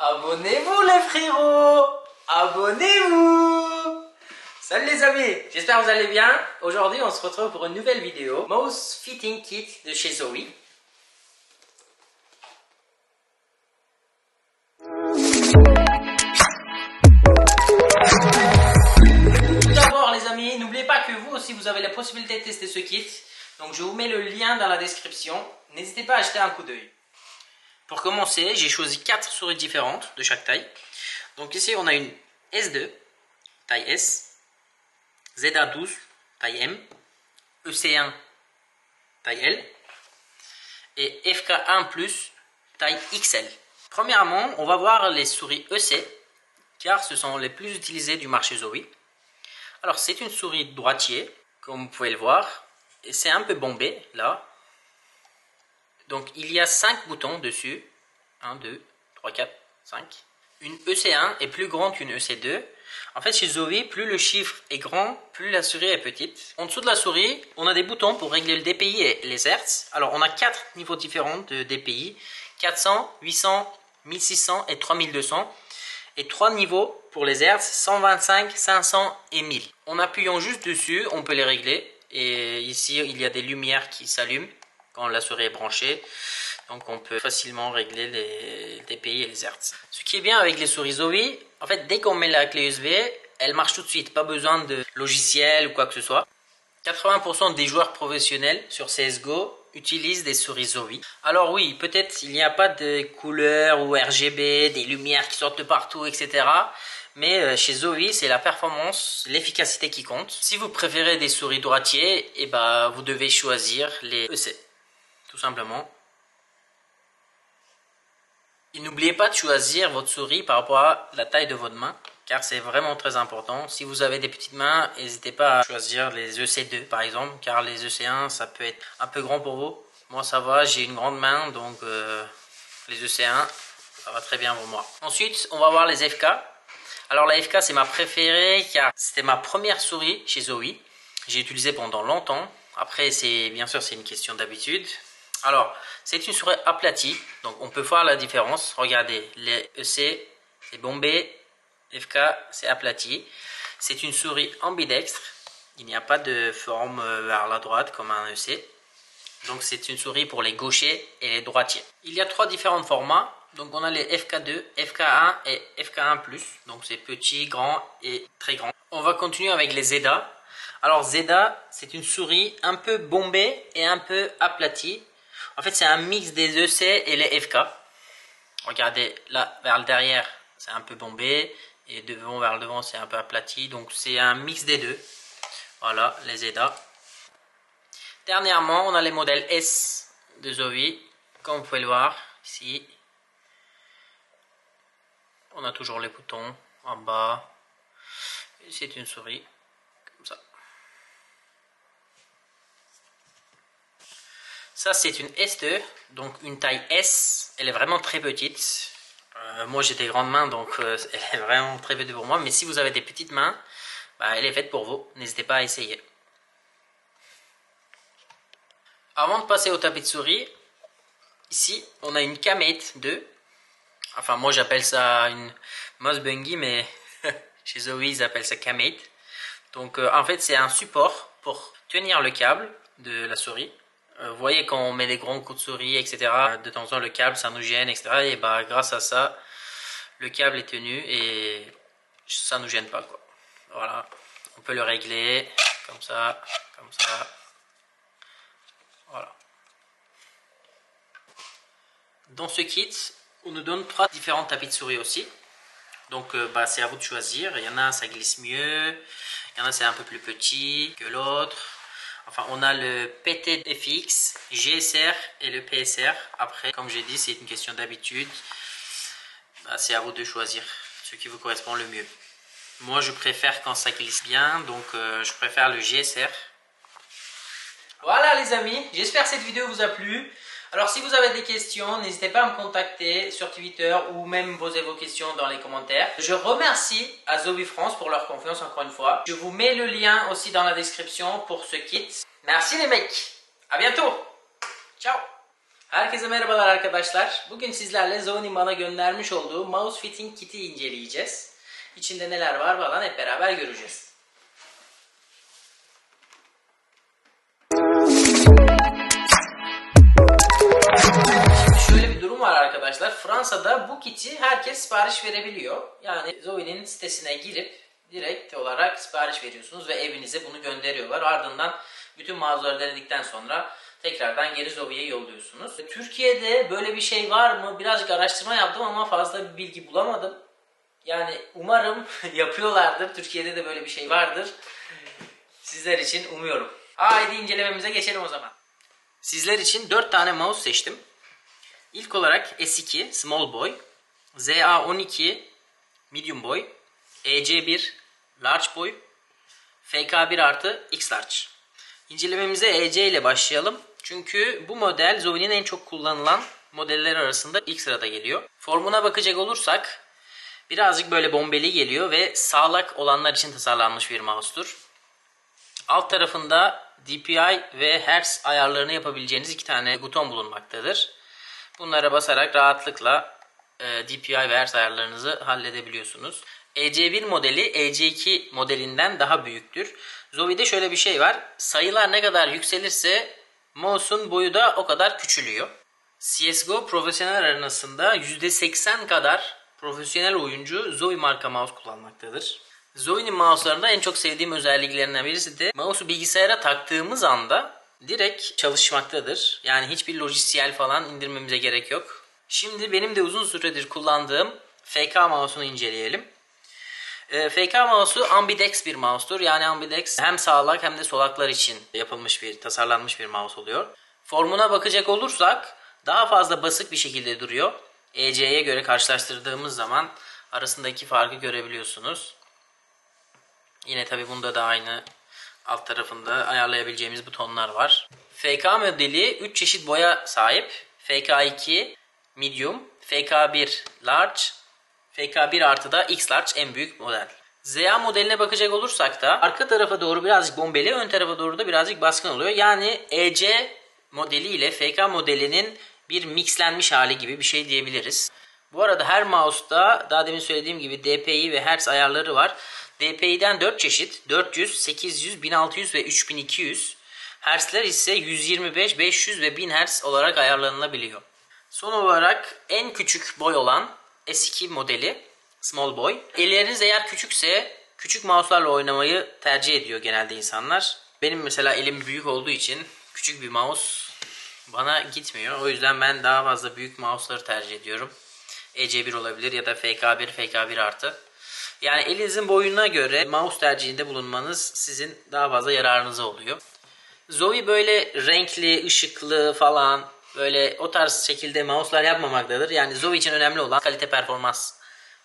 Abonnez-vous les frérots! Abonnez-vous! Salut les amis, j'espère que vous allez bien. Aujourd'hui on se retrouve pour une nouvelle vidéo Mouse Fitting Kit de chez Zowie. Tout d'abord les amis, n'oubliez pas que vous aussi vous avez la possibilité de tester ce kit. Donc je vous mets le lien dans la description. N'hésitez pas à jeter un coup d'œil. Pour commencer, j'ai choisi 4 souris différentes de chaque taille. Donc ici on a une S2, taille S, ZA12, taille M, EC1, taille L, et FK1+, taille XL. Premièrement, on va voir les souris EC, car ce sont les plus utilisées du marché Zowie. Alors c'est une souris droitier, comme vous pouvez le voir, et c'est un peu bombé, là. Donc il y a 5 boutons dessus, 1, 2, 3, 4, 5. Une EC1 est plus grande qu'une EC2. En fait, chez Zowie, plus le chiffre est grand, plus la souris est petite. En dessous de la souris, on a des boutons pour régler le DPI et les Hertz. Alors, on a 4 niveaux différents de DPI. 400, 800, 1600 et 3200. Et 3 niveaux pour les Hertz, 125, 500 et 1000. En appuyant juste dessus, on peut les régler. Et ici, il y a des lumières qui s'allument quand la souris est branchée. Donc on peut facilement régler les DPI et les Hertz. Ce qui est bien avec les souris Zowie, en fait dès qu'on met la clé USB, elle marche tout de suite. Pas besoin de logiciel ou quoi que ce soit. 80% des joueurs professionnels sur CSGO utilisent des souris Zowie. Alors oui, peut-être il n'y a pas de couleurs ou RGB, des lumières qui sortent de partout, etc. Mais chez Zowie, c'est la performance, l'efficacité qui compte. Si vous préférez des souris droitiers, eh ben, vous devez choisir les EC. Tout simplement. Et n'oubliez pas de choisir votre souris par rapport à la taille de votre main, car c'est vraiment très important. Si vous avez des petites mains, n'hésitez pas à choisir les EC2 par exemple, car les EC1 ça peut être un peu grand pour vous. Moi ça va, j'ai une grande main, donc les EC1 ça va très bien pour moi. Ensuite on va voir les FK. Alors la FK c'est ma préférée, car c'était ma première souris chez Zowie. J'ai utilisé pendant longtemps. Après bien sûr c'est une question d'habitude. Alors, c'est une souris aplatie, donc on peut voir la différence. Regardez, les EC, c'est bombé, FK, c'est aplati. C'est une souris ambidextre, il n'y a pas de forme vers la droite comme un EC. Donc c'est une souris pour les gauchers et les droitiers. Il y a 3 différents formats, donc on a les FK2, FK1 et FK1+. Donc c'est petit, grand et très grand. On va continuer avec les ZA. Alors ZA, c'est une souris un peu bombée et un peu aplatie. En fait, c'est un mix des EC et les FK. Regardez, là, vers le derrière, c'est un peu bombé. Et devant, vers le devant, c'est un peu aplati. Donc, c'est un mix des deux. Voilà, les ZA. Dernièrement, on a les modèles S de Zowie. Comme vous pouvez le voir, ici. On a toujours les boutons en bas. C'est une souris, comme ça. Ça c'est une S2, donc une taille S, elle est vraiment très petite. Moi j'ai des grandes mains, donc elle est vraiment très petite pour moi. Mais si vous avez des petites mains, bah, elle est faite pour vous, n'hésitez pas à essayer. Avant de passer au tapis de souris, ici on a une Kamate 2. Enfin moi j'appelle ça une Mouse Bungie, mais chez Zowie ils appellent ça Kamate. Donc en fait c'est un support pour tenir le câble de la souris. Vous voyez quand on met des grands coups de souris, etc. De temps en temps le câble ça nous gêne, etc. Et bah grâce à ça, le câble est tenu et ça nous gêne pas quoi. Voilà, on peut le régler comme ça, comme ça. Voilà. Dans ce kit, on nous donne 3 différents tapis de souris aussi. Donc bah, c'est à vous de choisir. Il y en a ça glisse mieux, il y en a c'est un peu plus petit que l'autre. Enfin, on a le PTFX, GSR et le PSR. Après, comme j'ai dit, c'est une question d'habitude. Bah, c'est à vous de choisir ce qui vous correspond le mieux. Moi, je préfère quand ça glisse bien, donc je préfère le GSR. Voilà les amis, j'espère que cette vidéo vous a plu. Alors si vous avez des questions, n'hésitez pas à me contacter sur Twitter ou même poser vos questions dans les commentaires. Je remercie à Zowie France pour leur confiance encore une fois. Je vous mets le lien aussi dans la description pour ce kit. Merci les mecs, à bientôt, ciao. Herkese merhabalar arkadaşlar. Bugün sizlerle Zoe'nin bana göndermiş olduğu mouse fitting kit'i inceleyeceğiz. İçinde neler var falan hep beraber göreceğiz. Şimdi şöyle bir durum var arkadaşlar. Fransa'da bu kit'i herkes sipariş verebiliyor. Yani Zoe'nin sitesine girip direkt olarak sipariş veriyorsunuz ve evinize bunu gönderiyorlar. Ardından bütün mağazaları denedikten sonra tekrardan geri Zoe'ye yolluyorsunuz. Türkiye'de böyle bir şey var mı? Birazcık araştırma yaptım ama fazla bir bilgi bulamadım. Yani umarım yapıyorlardır. Türkiye'de de böyle bir şey vardır. Sizler için umuyorum. Haydi incelememize geçelim o zaman. Sizler için 4 tane mouse seçtim. İlk olarak S2 Small Boy, ZA12 Medium Boy, EC1 Large Boy, FK1 artı X Large. İncelememize EC ile başlayalım. Çünkü bu model Zoe'nin en çok kullanılan modeller arasında ilk sırada geliyor. Formuna bakacak olursak birazcık böyle bombeli geliyor ve sağlak olanlar için tasarlanmış bir mouse'tur. Alt tarafında DPI ve Hertz ayarlarını yapabileceğiniz 2 tane buton bulunmaktadır. Bunlara basarak rahatlıkla DPI ve Hertz ayarlarınızı halledebiliyorsunuz. EC1 modeli EC2 modelinden daha büyüktür. Zoe'de şöyle bir şey var. Sayılar ne kadar yükselirse mouse'un boyu da o kadar küçülüyor. CSGO profesyonel arenasında %80 kadar profesyonel oyuncu Zoe marka mouse kullanmaktadır. Zoe'nin mouse'larında en çok sevdiğim özelliklerinden birisi de mouse'u bilgisayara taktığımız anda direkt çalışmaktadır. Yani hiçbir lojisiyel falan indirmemize gerek yok. Şimdi benim de uzun süredir kullandığım FK mouse'unu inceleyelim. FK mouse'u ambidex bir mouse'tur. Yani ambidex hem sağlak hem de solaklar için tasarlanmış bir mouse oluyor. Formuna bakacak olursak daha fazla basık bir şekilde duruyor. EC'ye göre karşılaştırdığımız zaman arasındaki farkı görebiliyorsunuz. Yine tabi bunda da aynı alt tarafında ayarlayabileceğimiz butonlar var. FK modeli 3 çeşit boya sahip. FK2 Medium, FK1 Large, FK1 artı da X Large en büyük model. ZA modeline bakacak olursak da arka tarafa doğru birazcık bombeli, ön tarafa doğru da birazcık baskın oluyor. Yani EC modeli ile FK modelinin bir mixlenmiş hali gibi bir şey diyebiliriz. Bu arada her mouse'da daha demin söylediğim gibi DPI ve Hertz ayarları var. DPI'den 4 çeşit 400, 800, 1600 ve 3200. Hertz'ler ise 125, 500 ve 1000 Hz olarak ayarlanabiliyor. Son olarak en küçük boy olan S2 modeli Small Boy. Elleriniz eğer küçükse küçük mouse'larla oynamayı tercih ediyor genelde insanlar. Benim mesela elim büyük olduğu için küçük bir mouse bana gitmiyor. O yüzden ben daha fazla büyük mouse'ları tercih ediyorum. EC1 olabilir ya da FK1, FK1 artı. Yani elinizin boyuna göre mouse tercihinde bulunmanız sizin daha fazla yararınıza oluyor. Zoe böyle renkli, ışıklı falan böyle o tarz şekilde mouse'lar yapmamaktadır. Yani Zoe için önemli olan kalite performans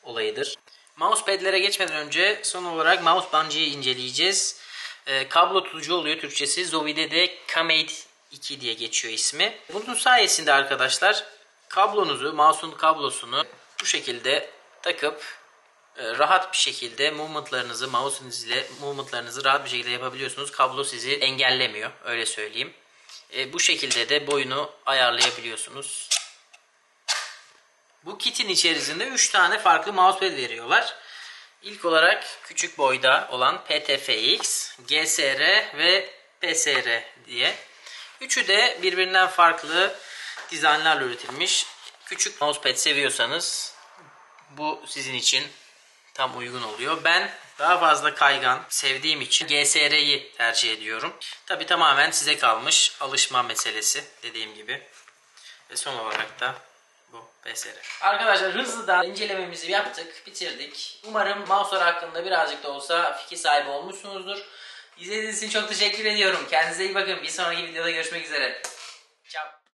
olayıdır. Mousepad'lere geçmeden önce son olarak mouse bungee inceleyeceğiz. Kablo tutucu oluyor Türkçesi. Zoe'de de Kamate 2 diye geçiyor ismi. Bunun sayesinde arkadaşlar mouse'un kablosunu bu şekilde takıp rahat bir şekilde mouse'unuz ile movement'larınızı rahat bir şekilde yapabiliyorsunuz. Kablo sizi engellemiyor, öyle söyleyeyim. Bu şekilde de boyunu ayarlayabiliyorsunuz. Bu kitin içerisinde 3 tane farklı mousepad veriyorlar. İlk olarak küçük boyda olan PTFX, GSR ve PSR diye. Üçü de birbirinden farklı dizaynlarla üretilmiş. Küçük mousepad seviyorsanız bu sizin için tam uygun oluyor. Ben daha fazla kaygan sevdiğim için GSR'yi tercih ediyorum. Tabi tamamen size kalmış alışma meselesi dediğim gibi. Ve son olarak da bu PSR. Arkadaşlar hızlıdan incelememizi yaptık, bitirdik. Umarım mouse'lar hakkında birazcık da olsa fikir sahibi olmuşsunuzdur. İzlediğiniz için çok teşekkür ediyorum. Kendinize iyi bakın. Bir sonraki videoda görüşmek üzere. Ciao.